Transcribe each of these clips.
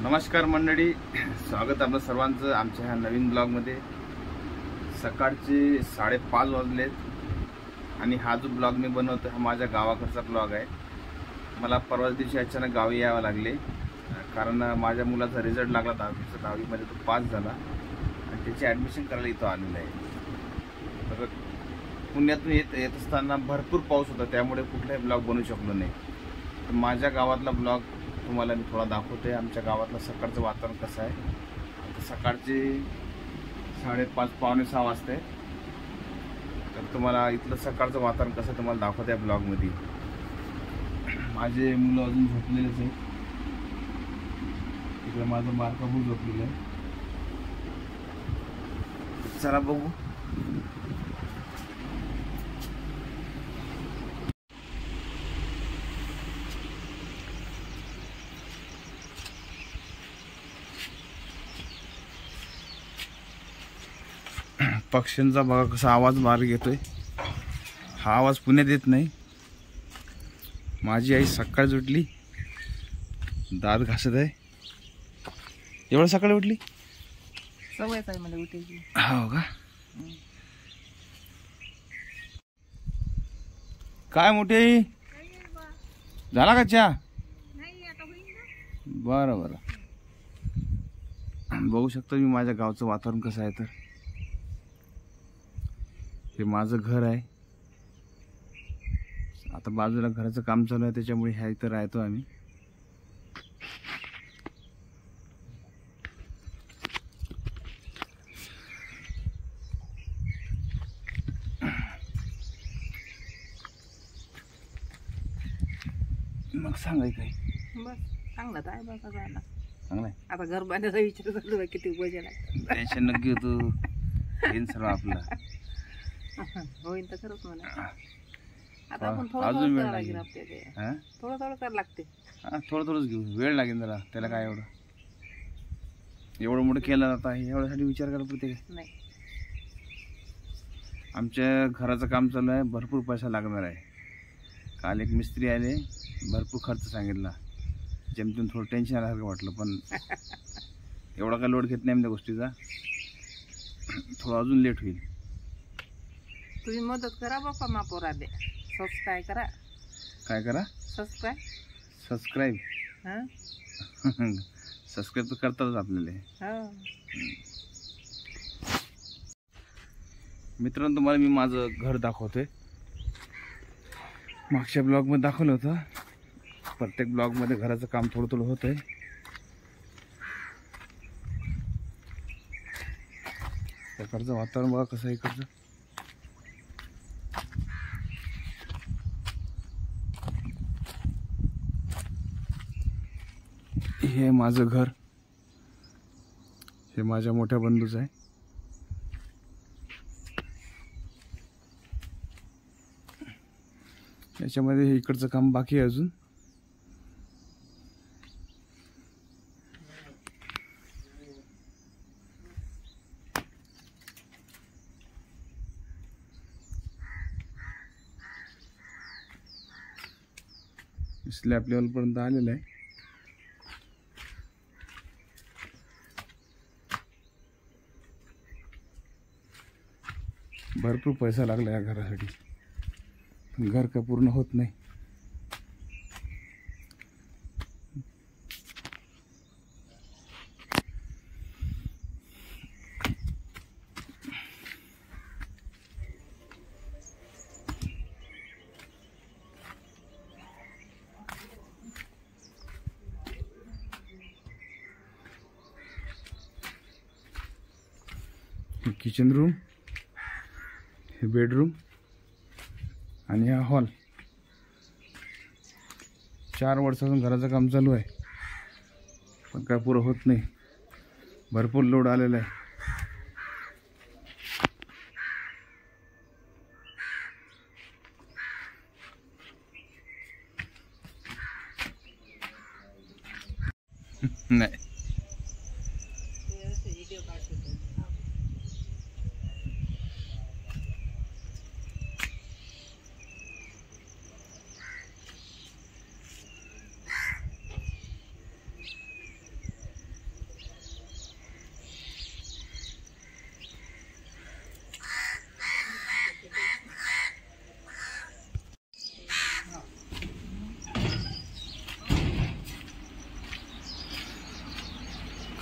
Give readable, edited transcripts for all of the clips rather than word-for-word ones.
नमस्कार मंडळी, स्वागत आपलं सर्वांचं आमच्या ह्या नवीन ब्लॉगमध्ये। सकाळचे 5:30 वाजलेत आणि हा जो ब्लॉग मी बनवतो हा माझ्या गावाकडचा ब्लॉग आहे। मला परवा दिवशी अचानक गावी यावं लागले, कारण माझ्या मुलाचा रिझल्ट लागला 10वीमध्ये, तो पास झाला आणि त्याची ॲडमिशन करायला इथं आलेलं आहे। तर पुण्यातून येत असताना भरपूर पाऊस होता, त्यामुळे कुठलाही ब्लॉग बनवू शकलो नाही। तर माझ्या गावातला ब्लॉग तुम्हाला मी थोडा दाखवतोय। आमच्या गावातलं सकाळचं वातावरण कसं आहे। आता सकाळचे 5:30 पावणे 6 वाजता आहे। तर तुम्हाला इथलं सकाळचं वातावरण कसं तुम्हाला दाखवतोय ब्लॉगमध्ये। माझे मुलं अजून झोपलेलेच आहेत। इकडे माझं बारका भाऊ झोपलेलं आहे। चला बघू। पक्ष्यांचा बघा कसा आवाज बारीक येतोय। हा आवाज पुण्यात येत नाही। माझी आई सकाळी उठली, दात घासत आहे। एवढं सकाळी उठली? सवयच आहे मला उठायची। हो का? काय मोठे झाला का चहा? बरं बरं। बघू शकतो मी माझ्या गावचं वातावरण कसं आहे। तर हे माझं घर आहे। आता बाजूला घराचं काम चालू आहे, त्याच्यामुळे ह्या इथं राहतो आम्ही। मग सांगाय काय? बस चांगलं तर आहे बघा झाला। चांगलं आहे। आता घर बांधायचा विचार चालू आहे, किती पैसे लागतात। टेन्शन न घेऊ तू, येईन सर्व आपलं। होईल तर खरंच म्हणा। आता आपण अजून वेळ थोडं लागेल आपल्याला हां, थोडं करावं लागते। थोडं थोडंच घेऊ, वेळ लागेल जरा। त्याला काय एवढं मोठं केलं आता, एवढ्यासाठी विचार करायला पडते काय? नाही, आमच्या घराचं काम चालू आहे, भरपूर पैसा लागणार आहे। काल एक मिस्त्री आले, भरपूर खर्च सांगितला। जेमतेम थोडं टेन्शन आल्यासारखं वाटलं, पण एवढा काय लोड घेत नाही मी त्या गोष्टीचा। थोडं अजून लेट होईल। तुम्ही मदत करा बाप्पा मापोरा दे। सबस्क्राईब करा। काय करा? सबस्क्राईब। सबस्क्राईब? हां, सबस्क्राईब तर करतातच आपल्याला। हो मित्रांनो, तुम्हाला मी माझं घर दाखवतोय। मागच्या ब्लॉगमध्ये दाखवलं होतं। प्रत्येक ब्लॉगमध्ये घराचं काम थोडं थोडं होतंय। सकाळचं वातावरण बघा कसं आहे इकडचं। हे माझं घर, हे माझ्या मोठ्या बंधूचं आहे। याच्यामध्ये हे इकडचं काम बाकी आहे अजून। स्लॅब लेवलपर्यंत आलेलं आहे। भरपूर पैसा लागला या घरासाठी, पण घर काय पूर्ण होत नाही। किचन रूम, हे बेडरूम आणि हा हॉल। 4 वर्षापासून घराचं काम चालू आहे, पण काय पुरं होत नाही। भरपूर लोड आलेला आहे। नाही,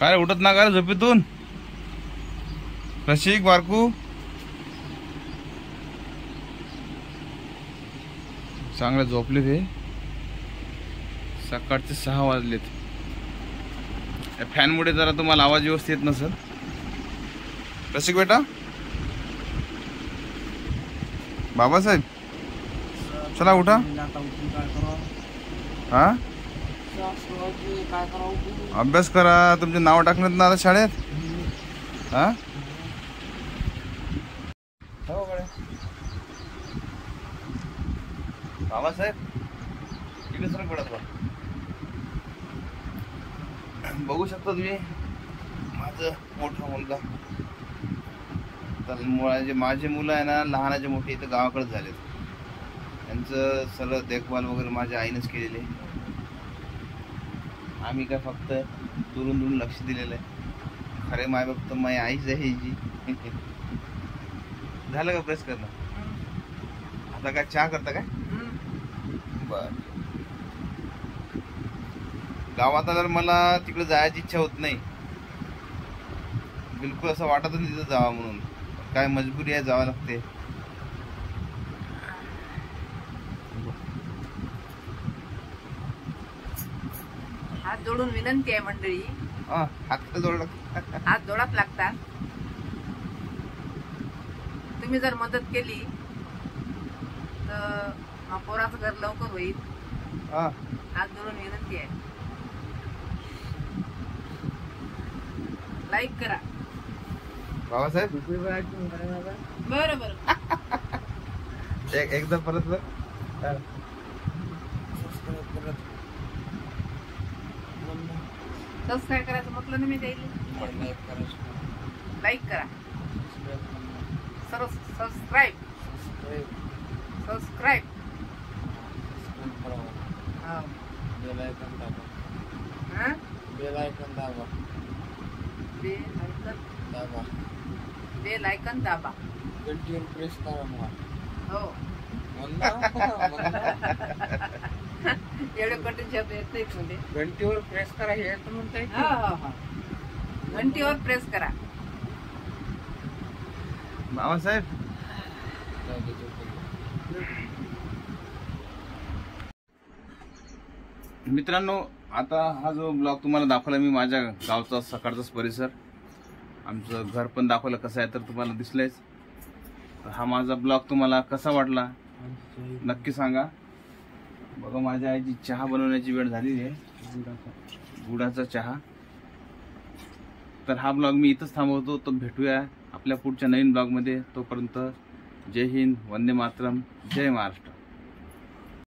काय उठत ना काय झोपेतून? रसिक बारकू चांगले झोपले ते. सकाळचे 6 वाजलेत. फॅनमुळे जरा तुम्हाला आवाज व्यवस्थित येत नसेल. रसिक बेटा, बाबासाहेब चला उठा. हा अभ्यास करा. तुमचे नाव टाकण्यात ना आता शाळेत. हा बाबासाहेब इकडे सर पडत बघू शकता तुम्ही. माझं मोठा मुलगा तर माझे मुलं आहे ना, लहानाचे मोठे इथं गावाकडे झालेत. त्यांचं सगळं देखभाल वगैरे माझ्या आईनेच केलेले. आम्ही काय फक्त दुरून दुरून लक्ष दिलेलं आहे. खरे मायबाप तर माझी आईच आहे जी. झालं का प्रेस करणं? आता काय चहा करता काय? बर. गावात आल्यावर मला तिकडे जायची इच्छा होत नाही बिलकुल. असं वाटत नाही तिथं जावं म्हणून. काय मजबुरी आहे, जावं लागते. हात जोडून विनंती आहे मंडळी. हात जोड लागतात. हात जोडात लागतात. तुम्ही जर मदत केली तर पोराचं घर लवकर होईल. हात जोडून विनंती आहे. लाईक करा बाबासाहेब. बरं बरं. एकदा परत सबस्क्राईब करायचं म्हटलं ना मी द्यायला. लाईक करा. Subscribe subscribe. बेल आयकॉन दाबा. घंटीवर प्रेस करा मग. हो एवढे कठीण शब्द येत नाहीत म्हणजे. घंटीवर प्रेस करा हे तर म्हणताय. घंटीवर प्रेस करा. बाबासाहेब मित्रांनो, आता हा जो ब्लॉग तुम्हाला दाखवला मी, माझ्या गावचा सकाळचाच परिसर, आमचं घर पण दाखवलं कसं आहे तर तुम्हाला दिसलंयच. हा माझा ब्लॉग तुम्हाला कसा वाटला नक्की सांगा. बघा माझ्या आईची चहा बनवण्याची वेळ झालेली आहे, गुळाचा चहा. तर हा ब्लॉग मी इथंच थांबवतो. तो भेटूया आपल्या पुढच्या नवीन ब्लॉगमध्ये. तोपर्यंत जय हिंद, वंदे मातरम, जय महाराष्ट्र.